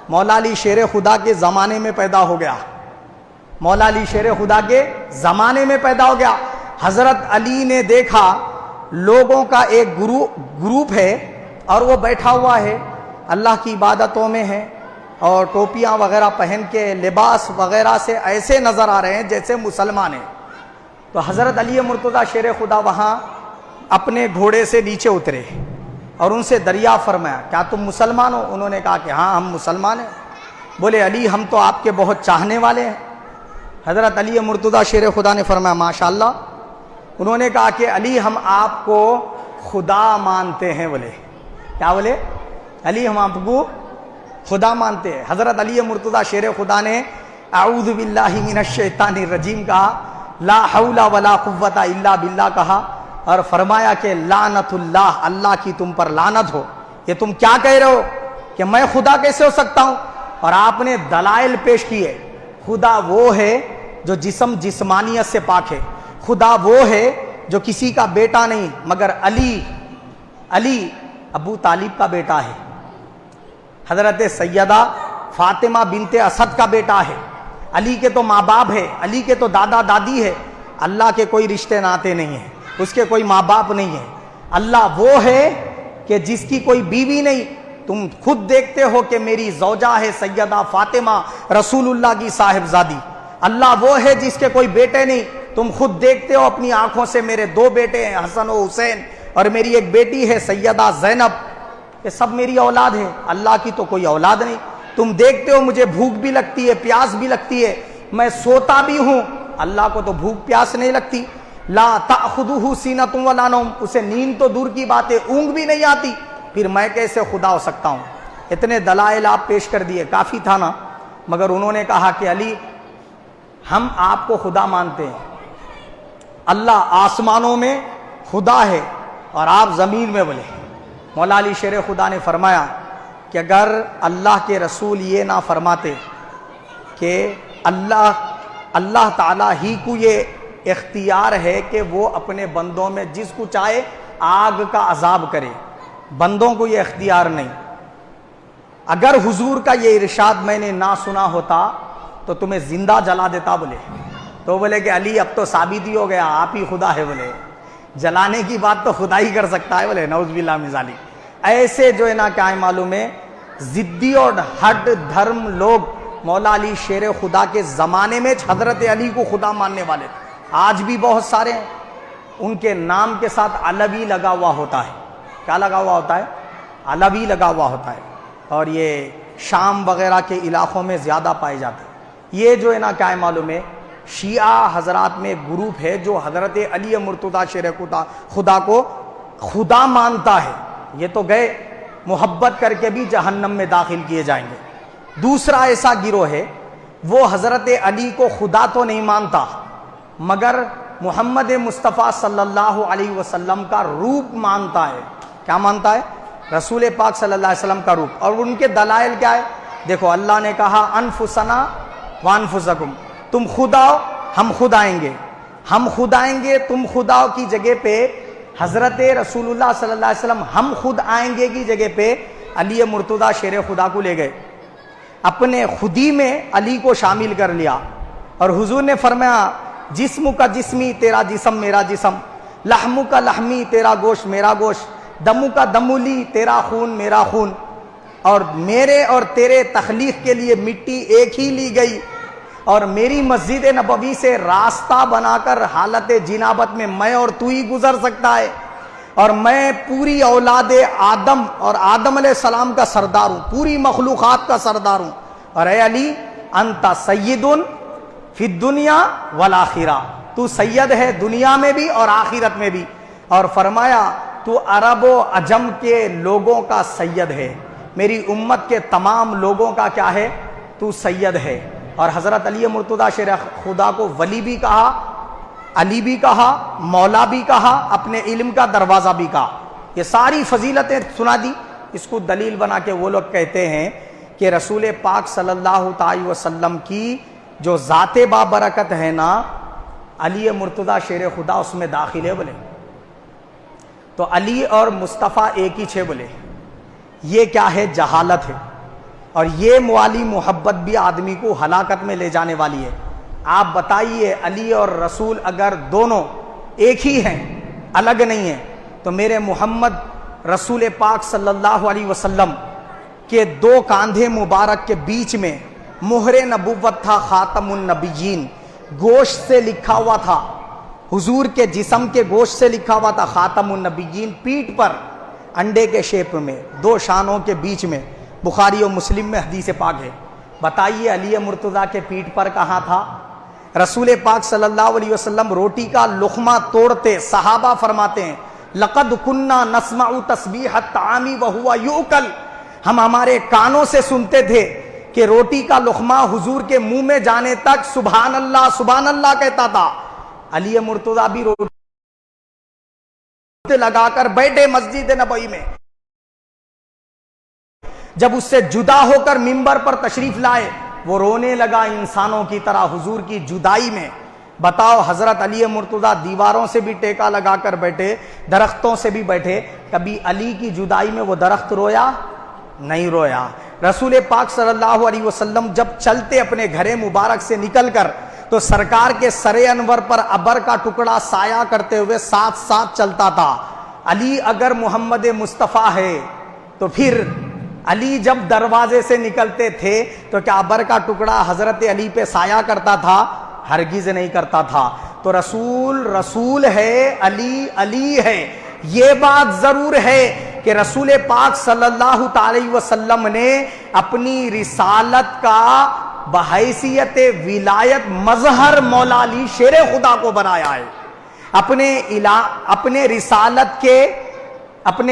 مولا علی شیر خدا کے زمانے میں پیدا ہو گیا، مولا علی شیر خدا کے زمانے میں پیدا ہو گیا۔ حضرت علی نے دیکھا لوگوں کا ایک گروپ ہے اور وہ بیٹھا ہوا ہے، اللہ کی عبادتوں میں ہے، اور ٹوپیاں وغیرہ پہن کے لباس وغیرہ سے ایسے نظر آ رہے ہیں جیسے مسلمان ہیں۔ تو حضرت علی مرتضیٰ شیر خدا وہاں اپنے گھوڑے سے نیچے اترے اور ان سے دریافت فرمایا کیا تم مسلمان ہو؟ انہوں نے کہا کہ ہاں ہم مسلمان ہیں۔ بولے علی ہم تو آپ کے بہت چاہنے والے ہیں۔ حضرت علی مرتضیٰ شیر خدا نے فرمایا ماشاءاللہ۔ انہوں نے کہا کہ علی ہم آپ کو خدا مانتے ہیں۔ بولے کیا؟ بولے علی ہم آپ کو خدا مانتے ہیں۔ حضرت علی مرتضیٰ شیر خدا نے اعوذ باللہ من الشیطان الرجیم کہا، لا حول ولا قوت الا باللہ کہا، اور فرمایا کہ لعنت اللہ، اللہ کی تم پر لعنت ہو، یہ تم کیا کہہ رہے ہو کہ میں خدا کیسے ہو سکتا ہوں؟ اور آپ نے دلائل پیش کیے، خدا وہ ہے جو جسم جسمانیت سے پاک ہے، خدا وہ ہے جو کسی کا بیٹا نہیں مگر علی ابو طالب کا بیٹا ہے، حضرت سیدہ فاطمہ بنت اسد کا بیٹا ہے، علی کے تو ماں باپ ہے، علی کے تو دادا دادی ہے، اللہ کے کوئی رشتے ناتے نہیں ہیں، اس کے کوئی ماں باپ نہیں ہے، اللہ وہ ہے کہ جس کی کوئی بیوی نہیں، تم خود دیکھتے ہو کہ میری زوجہ ہے سیدہ فاطمہ رسول اللہ کی صاحبزادی، اللہ وہ ہے جس کے کوئی بیٹے نہیں، تم خود دیکھتے ہو اپنی آنکھوں سے میرے دو بیٹے ہیں حسن و حسین، اور میری ایک بیٹی ہے سیدہ زینب، یہ سب میری اولاد ہے، اللہ کی تو کوئی اولاد نہیں، تم دیکھتے ہو مجھے بھوک بھی لگتی ہے پیاس بھی لگتی ہے، میں سوتا بھی ہوں، اللہ کو تو بھوک پیاس نہیں لگتی، لا تأخذہ سینۃ ولا نوم، اسے نیند تو دور کی بات ہے اونگ بھی نہیں آتی، پھر میں کیسے خدا ہو سکتا ہوں؟ اتنے دلائل آپ پیش کر دیے، کافی تھا نا، مگر انہوں نے کہا کہ علی ہم آپ کو خدا مانتے ہیں، اللہ آسمانوں میں خدا ہے اور آپ زمین میں بولے۔ مولا علی شیر خدا نے فرمایا کہ اگر اللہ کے رسول یہ نہ فرماتے کہ اللہ تعالیٰ ہی کو یہ اختیار ہے کہ وہ اپنے بندوں میں جس کو چاہے آگ کا عذاب کرے، بندوں کو یہ اختیار نہیں، اگر حضور کا یہ ارشاد میں نے نہ سنا ہوتا تو تمہیں زندہ جلا دیتا بولے، تو بولے کہ علی اب تو ثابت ہی ہو گیا آپ ہی خدا ہے، بولے جلانے کی بات تو خدا ہی کر سکتا ہے، بولے نعوذ باللہ من ذالک۔ ایسے جو ہے نا کیا ہے معلوم ہے، ضدی اور ہٹ دھرم لوگ مولا علی شیر خدا کے زمانے میں حضرت علی کو خدا ماننے والے تھے، آج بھی بہت سارے ہیں، ان کے نام کے ساتھ علوی لگا ہوا ہوتا ہے، کیا لگا ہوا ہوتا ہے؟ علوی لگا ہوا ہوتا ہے، اور یہ شام وغیرہ کے علاقوں میں زیادہ پائے جاتے ہیں۔ یہ جو ہے نا کیا ہے معلوم ہے، شیعہ حضرات میں گروپ ہے جو حضرت علی مرتضیٰ شیر خدا کو خدا مانتا ہے، یہ تو گئے محبت کر کے بھی جہنم میں داخل کیے جائیں گے۔ دوسرا ایسا گروہ ہے وہ حضرت علی کو خدا تو نہیں مانتا مگر محمد مصطفیٰ صلی اللہ علیہ وسلم کا روپ مانتا ہے، کیا مانتا ہے؟ رسول پاک صلی اللہ علیہ وسلم کا روپ، اور ان کے دلائل کیا ہے؟ دیکھو اللہ نے کہا انفسنا وانفسکم، تم خود آؤ ہم خود آئیں گے، ہم خود آئیں گے تم خود آؤ کی جگہ پہ حضرت رسول اللہ صلی اللہ علیہ وسلم ہم خود آئیں گے کی جگہ پہ علی مرتضیٰ شیر خدا کو لے گئے، اپنے خودی میں علی کو شامل کر لیا، اور حضور نے فرمایا جسم کا جسمی تیرا جسم میرا جسم، لحم کا لحمی تیرا گوشت میرا گوشت، دم کا دمولی تیرا خون میرا خون، اور میرے اور تیرے تخلیق کے لیے مٹی ایک ہی لی گئی، اور میری مسجد نبوی سے راستہ بنا کر حالت جنابت میں اور تو ہی گزر سکتا ہے، اور میں پوری اولاد آدم اور آدم علیہ السلام کا سردار ہوں، پوری مخلوقات کا سردار ہوں، اور اے علی انت سید فی الدنیا والآخرہ، تو سید ہے دنیا میں بھی اور آخرت میں بھی، اور فرمایا تو عرب و عجم کے لوگوں کا سید ہے، میری امت کے تمام لوگوں کا کیا ہے؟ تو سید ہے۔ اور حضرت علی مرتضیٰ شیر خدا کو ولی بھی کہا، علی بھی کہا، مولا بھی کہا، اپنے علم کا دروازہ بھی کہا، یہ ساری فضیلتیں سنا دی۔ اس کو دلیل بنا کے وہ لوگ کہتے ہیں کہ رسول پاک صلی اللہ تعالی وسلم کی جو ذات بابرکت ہے نا، علی مرتضیٰ شیر خدا اس میں داخل ہے، بولے تو علی اور مصطفیٰ ایک ہی چھے، بولے یہ کیا ہے؟ جہالت ہے، اور یہ موالی محبت بھی آدمی کو ہلاکت میں لے جانے والی ہے۔ آپ بتائیے علی اور رسول اگر دونوں ایک ہی ہیں، الگ نہیں ہیں، تو میرے محمد رسول پاک صلی اللہ علیہ وسلم کے دو کاندھے مبارک کے بیچ میں مہر نبوت تھا، خاتم النبیین، گوشت سے لکھا ہوا تھا، حضور کے جسم کے گوشت سے لکھا ہوا تھا خاتم النبیین، پیٹھ پر انڈے کے شیپ میں دو شانوں کے بیچ میں، بخاری و مسلم میں حدیث پاک ہے۔ بتائیے علی مرتضیٰ کے پیٹھ پر کہاں تھا؟ رسول پاک صلی اللہ علیہ وسلم روٹی کا لقمہ توڑتے، صحابہ فرماتے ہیں لقد کننا نسمع تسبیح الطعام وهو یؤکل، ہم ہمارے کانوں سے سنتے تھے کہ روٹی کا لقمہ حضور کے منہ میں جانے تک سبحان اللہ کہتا تھا۔ علی مرتضیٰ بھی روٹی لگا کر بیٹھے مسجد نبوی میں، جب اس سے جدا ہو کر منبر پر تشریف لائے وہ رونے لگا انسانوں کی طرح حضور کی جدائی میں۔ بتاؤ حضرت علی مرتضیٰ دیواروں سے بھی ٹیکا لگا کر بیٹھے، درختوں سے بھی بیٹھے، کبھی علی کی جدائی میں وہ درخت رویا؟ نہیں رویا۔ رسول پاک صلی اللہ علیہ وسلم جب چلتے اپنے گھر مبارک سے نکل کر تو سرکار کے سر انور پر ابر کا ٹکڑا سایہ کرتے ہوئے ساتھ ساتھ چلتا تھا۔ علی اگر محمد مصطفیٰ ہے تو پھر علی جب دروازے سے نکلتے تھے تو کیا ابر کا ٹکڑا حضرت علی پہ سایہ کرتا تھا؟ ہرگز نہیں کرتا تھا۔ تو رسول رسول ہے، علی علی ہے۔ یہ بات ضرور ہے کہ رسول پاک صلی اللہ تعالی وسلم نے اپنی رسالت کا بحیثیت ولایت مظہر مولا علی شیر خدا کو بنایا ہے۔ اپنے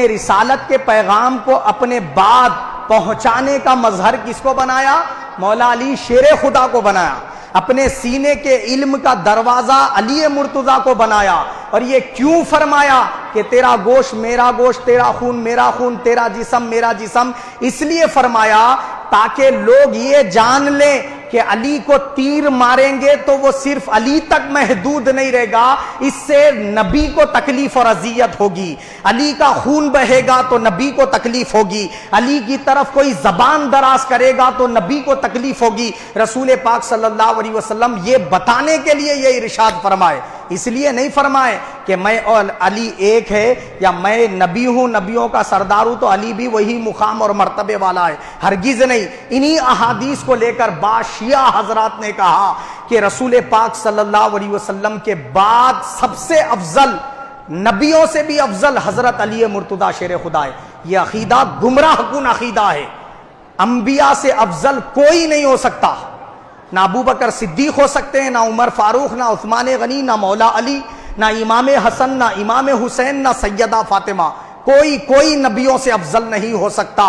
رسالت کے پیغام کو اپنے بعد پہنچانے کا مظہر کس کو بنایا؟ مولا علی شیر خدا کو بنایا۔ اپنے سینے کے علم کا دروازہ علی مرتضیٰ کو بنایا۔ اور یہ کیوں فرمایا کہ تیرا گوشت میرا گوشت، تیرا خون میرا خون، تیرا جسم میرا جسم؟ اس لیے فرمایا تاکہ لوگ یہ جان لیں کہ علی کو تیر ماریں گے تو وہ صرف علی تک محدود نہیں رہے گا، اس سے نبی کو تکلیف اور اذیت ہوگی۔ علی کا خون بہے گا تو نبی کو تکلیف ہوگی، علی کی طرف کوئی زبان دراز کرے گا تو نبی کو تکلیف ہوگی۔ رسول پاک صلی اللہ علیہ وسلم یہ بتانے کے لیے یہ ارشاد فرمائے، اس لیے نہیں فرمائے کہ میں اور علی ایک ہے یا میں نبی ہوں، نبیوں کا سردار ہوں تو علی بھی وہی مقام اور مرتبے والا ہے، ہرگز نہیں۔ انہی احادیث کو لے کر شیعہ حضرات نے کہا کہ رسول پاک صلی اللہ علیہ وسلم کے بعد سب سے افضل، نبیوں سے بھی افضل حضرت علی مرتضیٰ شیر خدا ہے۔ یہ عقیدہ گمراہ کن عقیدہ ہے۔ انبیاء سے افضل کوئی نہیں ہو سکتا، نہ ابو بکر صدیق ہو سکتے ہیں، نہ عمر فاروق، نہ عثمان غنی، نہ مولا علی، نہ امام حسن، نہ امام حسین، نہ سیدہ فاطمہ۔ کوئی نبیوں سے افضل نہیں ہو سکتا۔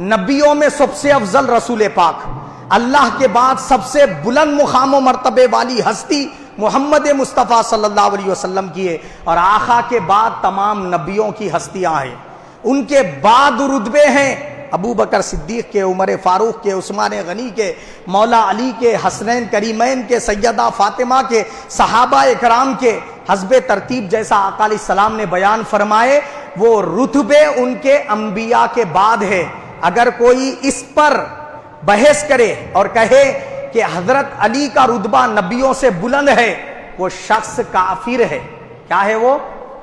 نبیوں میں سب سے افضل رسول پاک، اللہ کے بعد سب سے بلند مقام و مرتبے والی ہستی محمد مصطفیٰ صلی اللہ علیہ وسلم کی ہے، اور آقا کے بعد تمام نبیوں کی ہستیاں ہیں۔ ان کے بعد رتبے ہیں ابو بکر صدیق کے، عمر فاروق کے، عثمان غنی کے، مولا علی کے، حسنین کریمین کے، سیدہ فاطمہ کے، صحابہ اکرام کے، حسب ترتیب جیسا آقا علیہ السلام نے بیان فرمائے، وہ رتبے ان کے انبیاء کے بعد ہے۔ اگر کوئی اس پر بحث کرے اور کہے کہ حضرت علی کا رتبہ نبیوں سے بلند ہے، وہ شخص کافر ہے۔ کیا ہے وہ؟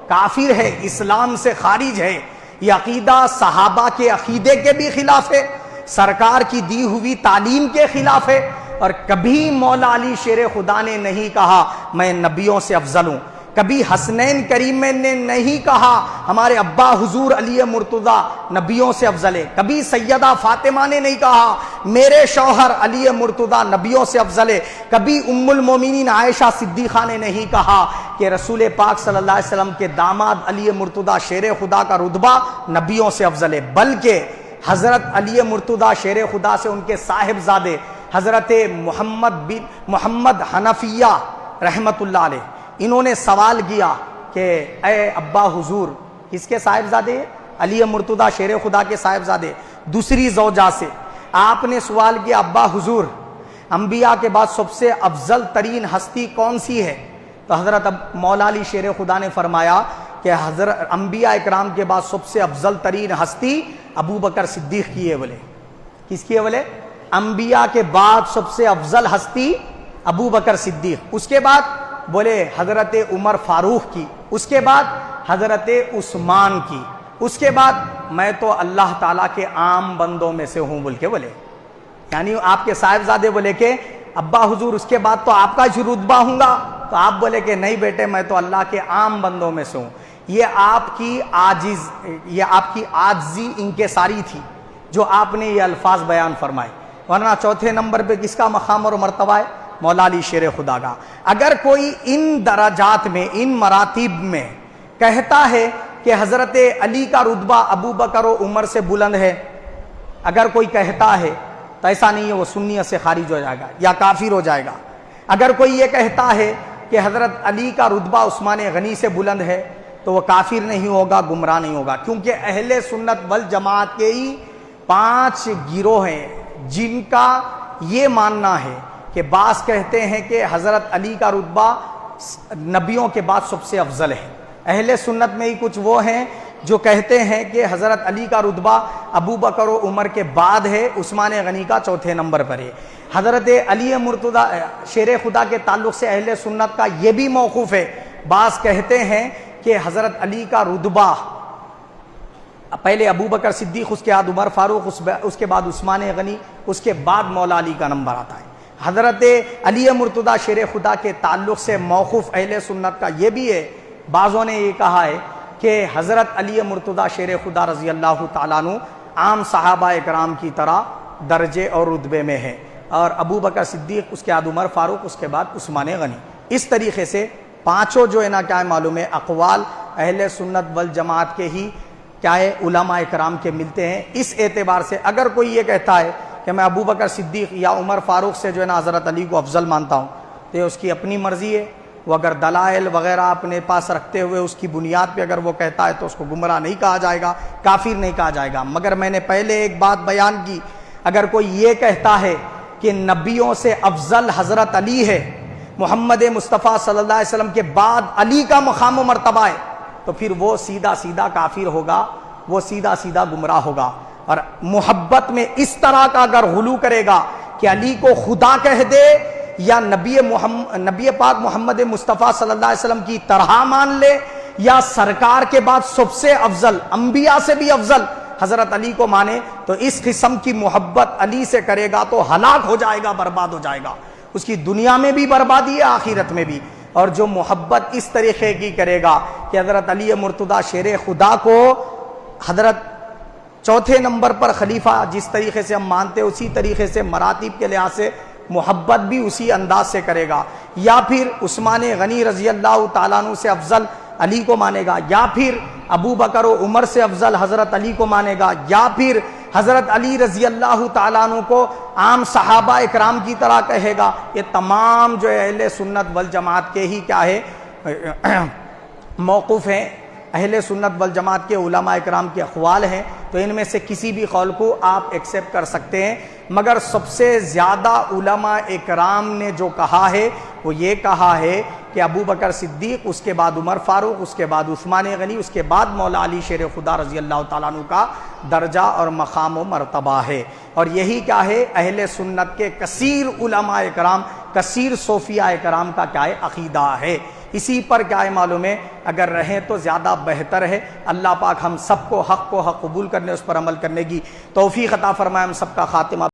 کافر ہے، اسلام سے خارج ہے۔ یہ عقیدہ صحابہ کے عقیدے کے بھی خلاف ہے، سرکار کی دی ہوئی تعلیم کے خلاف ہے، اور کبھی مولا علی شیر خدا نے نہیں کہا میں نبیوں سے افضل ہوں۔ کبھی حسنین کریمین نے نہیں کہا ہمارے ابا حضور علی مرتضیٰ نبیوں سے افضل ہے۔ کبھی سیدہ فاطمہ نے نہیں کہا میرے شوہر علی مرتضیٰ نبیوں سے افضل ہے۔ کبھی ام المومنین عائشہ صدیقہ نے نہیں کہا کہ رسول پاک صلی اللہ علیہ وسلم کے داماد علی مرتضیٰ شیر خدا کا رتبہ نبیوں سے افضل ہے، بلکہ حضرت علی مرتضیٰ شیر خدا سے ان کے صاحبزادے حضرت محمد حنفیہ رحمت اللہ علیہ، انہوں نے سوال کیا کہ اے ابا حضور، کس کے صاحبزادے؟ علی مرتضیٰ شیر خدا کے صاحبزادے، دوسری زوجہ سے۔ آپ نے سوال کیا ابا حضور، انبیاء کے بعد سب سے افضل ترین ہستی کون سی ہے؟ تو حضرت مولا علی شیر خدا نے فرمایا کہ حضرت انبیاء اکرام کے بعد سب سے افضل ترین ہستی ابو بکر صدیق کی ہے۔ بولے کس کی ہے؟ بولے انبیاء کے بعد سب سے افضل ہستی ابو بکر صدیق، اس کے بعد بولے حضرت عمر فاروق کی، اس کے بعد حضرت عثمان کی، اس کے بعد میں تو اللہ تعالیٰ کے عام بندوں میں سے ہوں بول کے بولے، یعنی آپ کے صاحبزادے بولے کہ ابا حضور اس کے بعد تو آپ کا ہی رتبہ ہوں گا، تو آپ بولے کہ نہیں بیٹے میں تو اللہ کے عام بندوں میں سے ہوں۔ یہ آپ کی عاجزی انکساری تھی جو آپ نے یہ الفاظ بیان فرمائے، ورنہ چوتھے نمبر پہ کس کا مقام اور مرتبہ ہے؟ مولا علی شیر خدا کا۔ اگر کوئی ان درجات میں، ان مراتب میں کہتا ہے کہ حضرت علی کا رتبہ ابو بکر و عمر سے بلند ہے، اگر کوئی کہتا ہے تو ایسا نہیں ہے وہ سنیت سے خارج ہو جائے گا یا کافر ہو جائے گا۔ اگر کوئی یہ کہتا ہے کہ حضرت علی کا رتبہ عثمان غنی سے بلند ہے تو وہ کافر نہیں ہوگا، گمراہ نہیں ہوگا، کیونکہ اہل سنت والجماعت کے ہی 5 گروہ ہیں جن کا یہ ماننا ہے کہ بعض کہتے ہیں کہ حضرت علی کا رتبہ نبیوں کے بعد سب سے افضل ہے. اہل سنت میں ہی کچھ وہ ہیں جو کہتے ہیں کہ حضرت علی کا رتبہ ابو بکر و عمر کے بعد ہے, عثمان غنی کا چوتھے نمبر پر ہے. حضرت علی مرتضیٰ شیر خدا کے تعلق سے اہل سنت کا یہ بھی موقوف ہے. بعض کہتے ہیں کہ حضرت علی کا رتبہ پہلے ابو بکر صدیق, اس کے بعد عمر فاروق, اس کے بعد عثمان غنی, اس کے بعد مولا علی کا نمبر آتا ہے. حضرت علی مرتضیٰ شیر خدا کے تعلق سے موقوف اہل سنت کا یہ بھی ہے. بعضوں نے یہ کہا ہے کہ حضرت علی مرتضیٰ شیر خدا رضی اللہ تعالیٰ عنہ عام صحابہ کرام کی طرح درجے اور رتبے میں ہے, اور ابو بکر صدیق, اس کے بعد عمر فاروق, اس کے بعد عثمان غنی. اس طریقے سے پانچوں جو ہے نا کیا ہے معلوم ہے اقوال اہل سنت والجماعت کے ہی کیا ہے علماء کرام کے ملتے ہیں. اس اعتبار سے اگر کوئی یہ کہتا ہے کہ میں ابو بکر صدیق یا عمر فاروق سے جو ہے نا حضرت علی کو افضل مانتا ہوں, تو یہ اس کی اپنی مرضی ہے. وہ اگر دلائل وغیرہ اپنے پاس رکھتے ہوئے اس کی بنیاد پہ اگر وہ کہتا ہے تو اس کو گمراہ نہیں کہا جائے گا, کافر نہیں کہا جائے گا. مگر میں نے پہلے ایک بات بیان کی, اگر کوئی یہ کہتا ہے کہ نبیوں سے افضل حضرت علی ہے, محمد مصطفیٰ صلی اللہ علیہ وسلم کے بعد علی کا مقام و مرتبہ ہے, تو پھر وہ سیدھا سیدھا کافر ہوگا, وہ سیدھا سیدھا گمراہ ہوگا. اور محبت میں اس طرح کا اگر غلو کرے گا کہ علی کو خدا کہہ دے یا نبی پاک محمد مصطفیٰ صلی اللہ علیہ وسلم کی طرح مان لے, یا سرکار کے بعد سب سے افضل, انبیاء سے بھی افضل حضرت علی کو مانے, تو اس قسم کی محبت علی سے کرے گا تو ہلاک ہو جائے گا, برباد ہو جائے گا. اس کی دنیا میں بھی بربادی ہے, آخرت میں بھی. اور جو محبت اس طریقے کی کرے گا کہ حضرت علی مرتضیٰ شیر خدا کو حضرت چوتھے نمبر پر خلیفہ جس طریقے سے ہم مانتے اسی طریقے سے مراتب کے لحاظ سے محبت بھی اسی انداز سے کرے گا, یا پھر عثمان غنی رضی اللہ تعالیٰ عنہ سے افضل علی کو مانے گا, یا پھر ابو بکر و عمر سے افضل حضرت علی کو مانے گا, یا پھر حضرت علی رضی اللہ تعالیٰ عنہ کو عام صحابہ اکرام کی طرح کہے گا, یہ تمام جو اہل سنت والجماعت کے ہی کیا ہے موقف ہیں, اہل سنت والجماعت کے علماء اکرام کے اقوال ہیں. تو ان میں سے کسی بھی قول کو آپ ایکسیپٹ کر سکتے ہیں, مگر سب سے زیادہ علماء اکرام نے جو کہا ہے وہ یہ کہا ہے کہ ابو بکر صدیق, اس کے بعد عمر فاروق, اس کے بعد عثمان غنی, اس کے بعد مولا علی شیر خدا رضی اللہ تعالیٰ عنہ کا درجہ اور مقام و مرتبہ ہے. اور یہی کیا ہے اہل سنت کے کثیر علماء کرام, کثیر صوفیاء کرام کا کیا ہے عقیدہ ہے. اسی پر کیا ہے معلوم ہے اگر رہیں تو زیادہ بہتر ہے. اللہ پاک ہم سب کو حق قبول کرنے, اس پر عمل کرنے کی توفیق عطا فرمائے. ہم سب کا خاتمہ